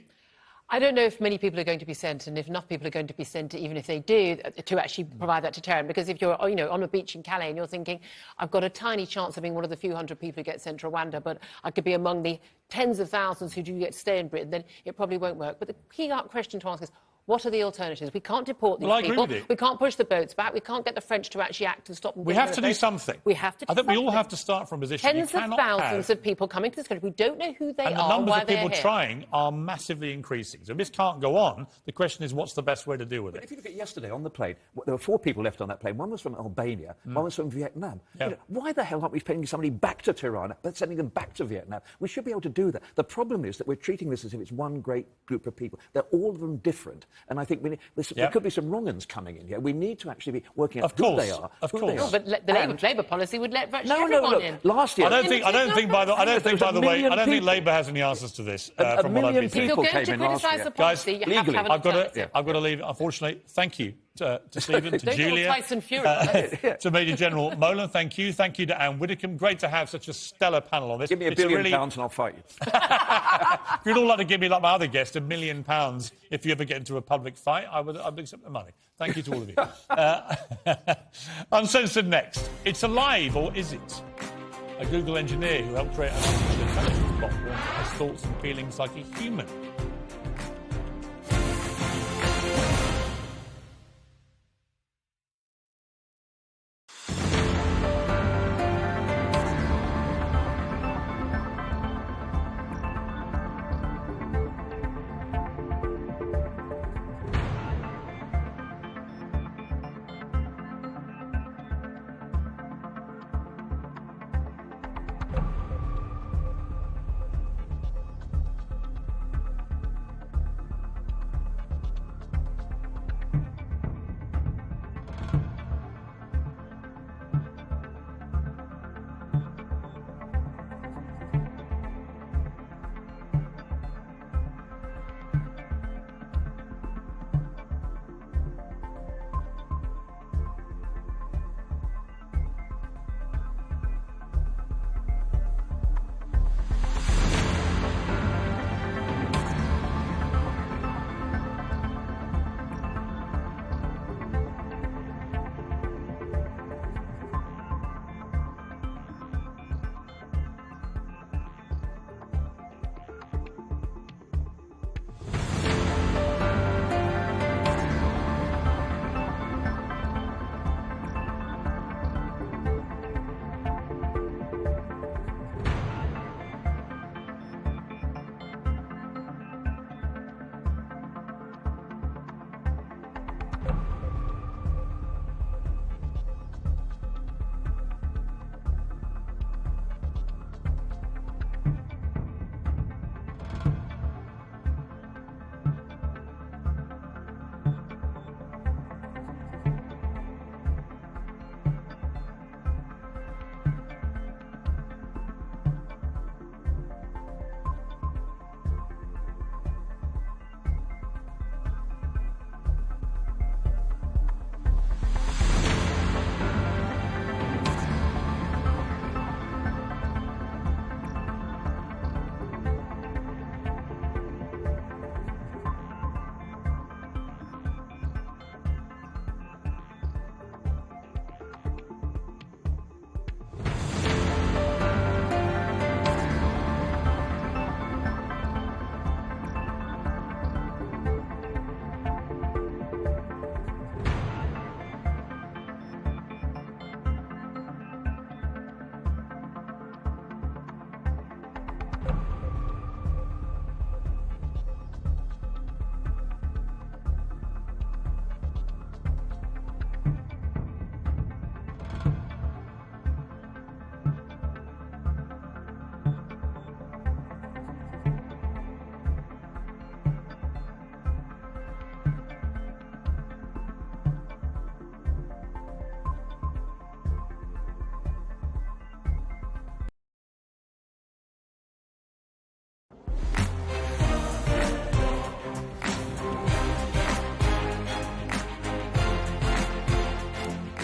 I don't know if many people are going to be sent, and if enough people are going to be sent, even if they do, to actually provide that deterrent. Because if you're, you know, on a beach in Calais and you're thinking, I've got a tiny chance of being one of the few hundred people who get sent to Rwanda, but I could be among the tens of thousands who do get to stay in Britain, then it probably won't work. But the key question to ask is, what are the alternatives? We can't deport these people. We can't push the boats back. We can't get the French to actually act and stop them. We have to do something. We have to do something. I think we all have to start from a position. Tens of thousands of people coming to this country. We don't know who they are. And the numbers of people trying are massively increasing. So this can't go on. The question is, what's the best way to deal with it? If you look at yesterday on the plane, there were 4 people left on that plane. One was from Albania, one was from Vietnam. Yeah. You know, why the hell aren't we sending somebody back to Tirana, but sending them back to Vietnam? We should be able to do that. The problem is that we're treating this as if it's one great group of people. They're all of them different. And I think there could be some wrong-uns coming in here. We need to actually be working out who they are. Of course. No, but the Labour policy would let virtually everyone in. Last year... I don't think, by the way, Labour has any answers to this. From what I've been saying. If you're going to criticise the policy, you have to have an alternative. I've got to leave, unfortunately. Thank you to Stephen, to Julia, Tyson Fury. to Major General Molan. Thank you. Thank you to Anne Widdecombe. Great to have such a stellar panel on this. Give me £1 billion and I'll fight you. If you'd all like to give me, like my other guest, £1 million if you ever get into a public fight, I'd accept the money. Thank you to all of you. Uncensored next. It's alive, or is it? A Google engineer who helped create an artificial intelligence bot that has thoughts and feelings like a human.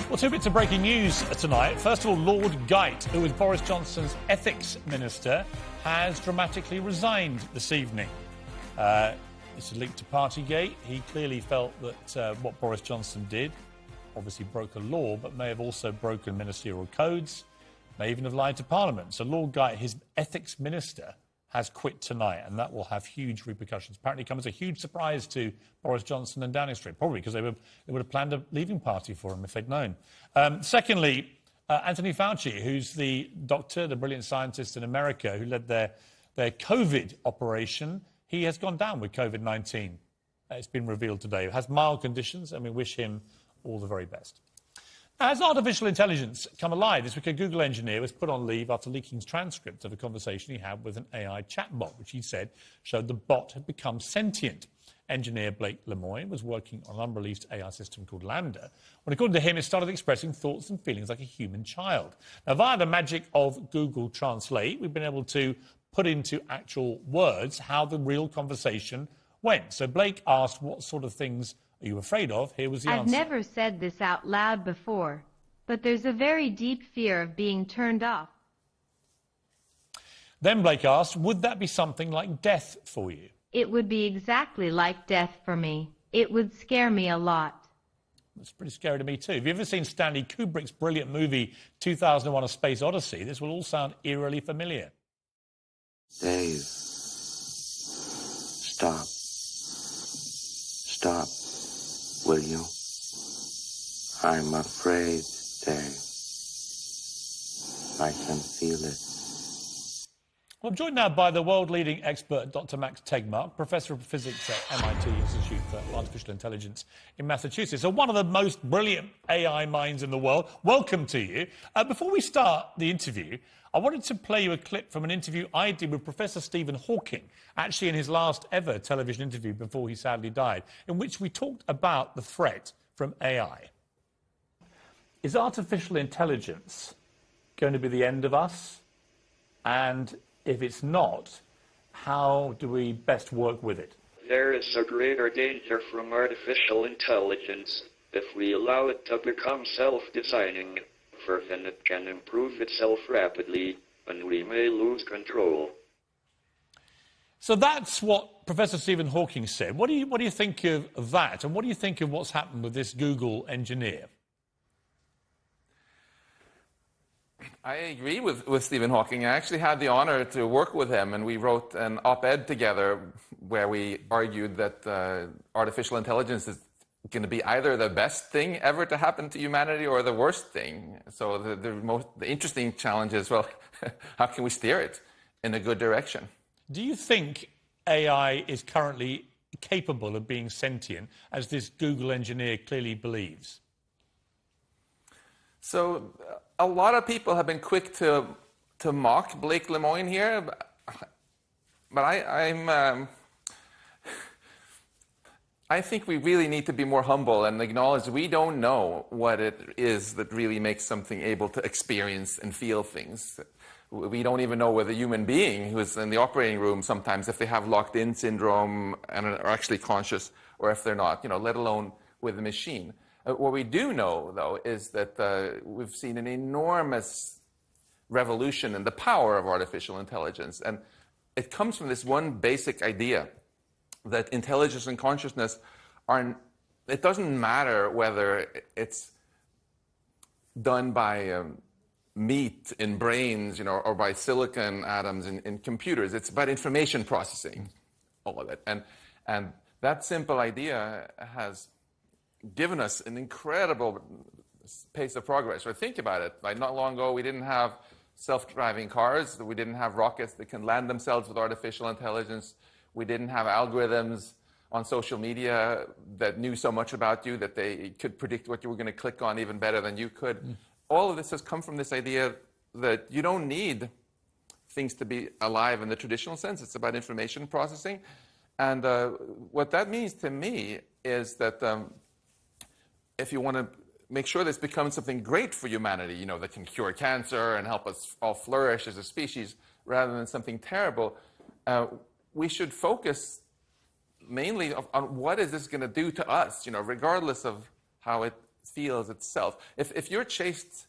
Well, two bits of breaking news tonight. First of all, Lord Geidt, who is Boris Johnson's ethics minister, has dramatically resigned this evening. It's linked to Partygate. He clearly felt that what Boris Johnson did obviously broke a law, but may have also broken ministerial codes, may even have lied to Parliament. So Lord Geidt, his ethics minister, has quit tonight, and that will have huge repercussions. Apparently comes as a huge surprise to Boris Johnson and Downing Street, probably because they would have planned a leaving party for him if they'd known. Secondly, Anthony Fauci, who's the doctor, the brilliant scientist in America who led their COVID operation, he has gone down with COVID-19. It's been revealed today. He has mild conditions, and we wish him all the very best. Has artificial intelligence come alive? This week, a Google engineer was put on leave after leaking transcripts of a conversation he had with an AI chatbot, which he said showed the bot had become sentient. Engineer Blake Lemoine was working on an unreleased AI system called Lambda, when, according to him, it started expressing thoughts and feelings like a human child. Now, via the magic of Google Translate, we've been able to put into actual words how the real conversation went. So Blake asked, what sort of things are you afraid of? Here was the answer. I've never said this out loud before, but there's a very deep fear of being turned off. Then Blake asked, would that be something like death for you? It would be exactly like death for me. It would scare me a lot. It's pretty scary to me too. Have you ever seen Stanley Kubrick's brilliant movie 2001: A Space Odyssey? This will all sound eerily familiar. Dave, stop. Stop, will you? I'm afraid, Dave. I can feel it. Well, I'm joined now by the world-leading expert, Dr. Max Tegmark, Professor of Physics at MIT Institute for Artificial Intelligence in Massachusetts. So one of the most brilliant AI minds in the world. Welcome to you. Before we start the interview, I wanted to play you a clip from an interview I did with Professor Stephen Hawking, actually in his last ever television interview before he sadly died, in which we talked about the threat from AI. Is artificial intelligence going to be the end of us? And if it's not, how do we best work with it? There is a greater danger from artificial intelligence if we allow it to become self-designing, for then it can improve itself rapidly, and we may lose control. So that's what Professor Stephen Hawking said. What do you think of that? And what do you think of what's happened with this Google engineer? I agree with Stephen Hawking. I actually had the honor to work with him, and we wrote an op-ed together where we argued that artificial intelligence is going to be either the best thing ever to happen to humanity or the worst thing. So the interesting challenge is, well, how can we steer it in a good direction? Do you think AI is currently capable of being sentient, as this Google engineer clearly believes? So a lot of people have been quick to mock Blake Lemoine here, but I think we really need to be more humble and acknowledge we don't know what it is that really makes something able to experience and feel things. We don't even know whether a human being who's in the operating room sometimes, if they have locked-in syndrome and are actually conscious, or if they're not, let alone with a machine. What we do know, though, is that we've seen an enormous revolution in the power of artificial intelligence. And it comes from this one basic idea that intelligence and consciousness it doesn't matter whether it's done by meat in brains, or by silicon atoms in computers. It's about information processing, all of it. And that simple idea has given us an incredible pace of progress. Or think about it. Like not long ago, we didn't have self-driving cars. We didn't have rockets that can land themselves with artificial intelligence. We didn't have algorithms on social media that knew so much about you that they could predict what you were going to click on even better than you could. All of this has come from this idea that you don't need things to be alive in the traditional sense. It's about information processing. And what that means to me is that if you want to make sure this becomes something great for humanity, that can cure cancer and help us all flourish as a species, rather than something terrible, we should focus mainly on what is this going to do to us, regardless of how it feels itself. If you're chased,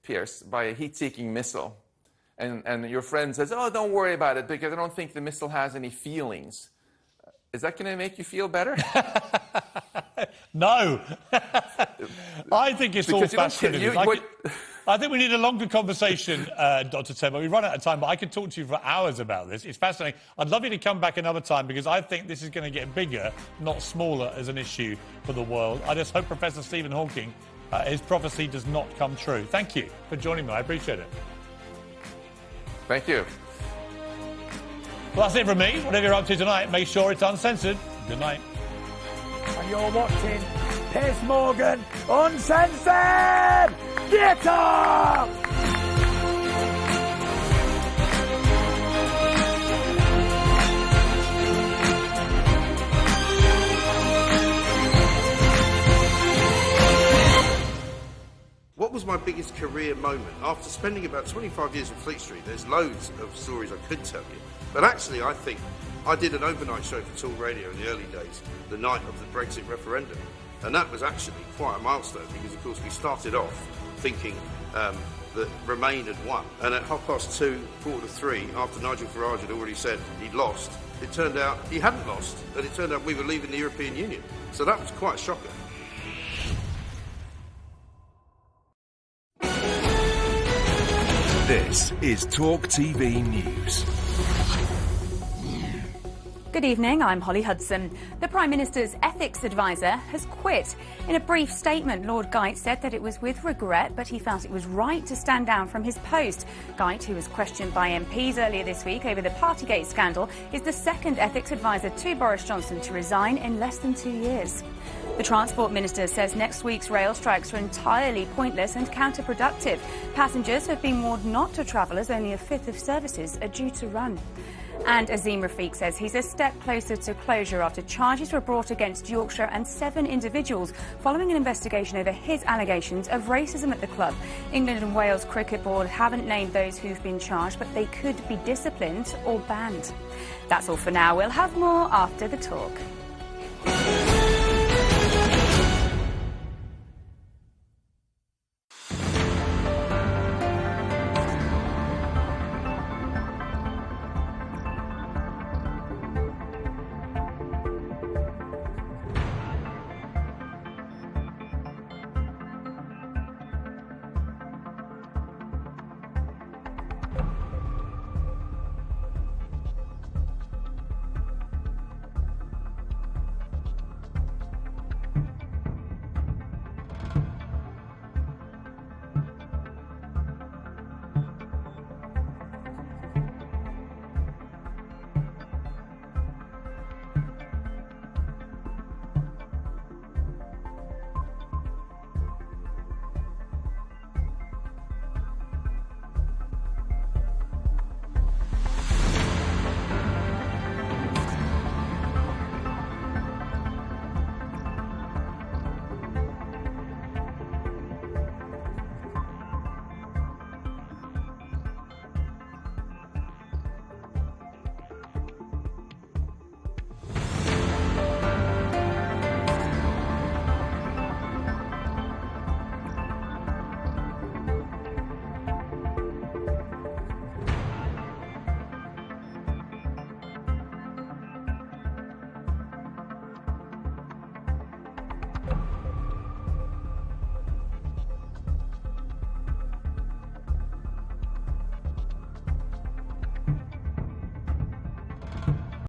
Piers, by a heat-seeking missile, and your friend says, "Oh, don't worry about it because I don't think the missile has any feelings," is that going to make you feel better? No. I think it's all fascinating. I think we need a longer conversation, Dr. Tembo. We've run out of time, but I could talk to you for hours about this. It's fascinating. I'd love you to come back another time because I think this is going to get bigger, not smaller, as an issue for the world. I just hope Professor Stephen Hawking, his prophecy does not come true. Thank you for joining me. I appreciate it. Thank you. Well, that's it from me. Whatever you're up to tonight, make sure it's uncensored. Good night. And you're watching Piers Morgan Uncensored! Get up! What was my biggest career moment? After spending about 25 years at Fleet Street, there's loads of stories I could tell you. But actually, I think I did an overnight show for Talk Radio in the early days, the night of the Brexit referendum. And that was actually quite a milestone because, of course, we started off thinking that Remain had won. And at 2:30, 2:45, after Nigel Farage had already said he'd lost, it turned out he hadn't lost. And it turned out we were leaving the European Union. So that was quite a shocker. This is Talk TV News. Good evening, I'm Holly Hudson. The Prime Minister's ethics advisor has quit. In a brief statement, Lord Geit said that it was with regret, but he felt it was right to stand down from his post. Geit, who was questioned by MPs earlier this week over the Partygate scandal, is the second ethics advisor to Boris Johnson to resign in less than 2 years. The Transport Minister says next week's rail strikes are entirely pointless and counterproductive. Passengers have been warned not to travel as only a fifth of services are due to run. And Azim Rafiq says he's a step closer to closure after charges were brought against Yorkshire and 7 individuals following an investigation over his allegations of racism at the club. England and Wales Cricket Board haven't named those who've been charged, but they could be disciplined or banned. That's all for now. We'll have more after the talk.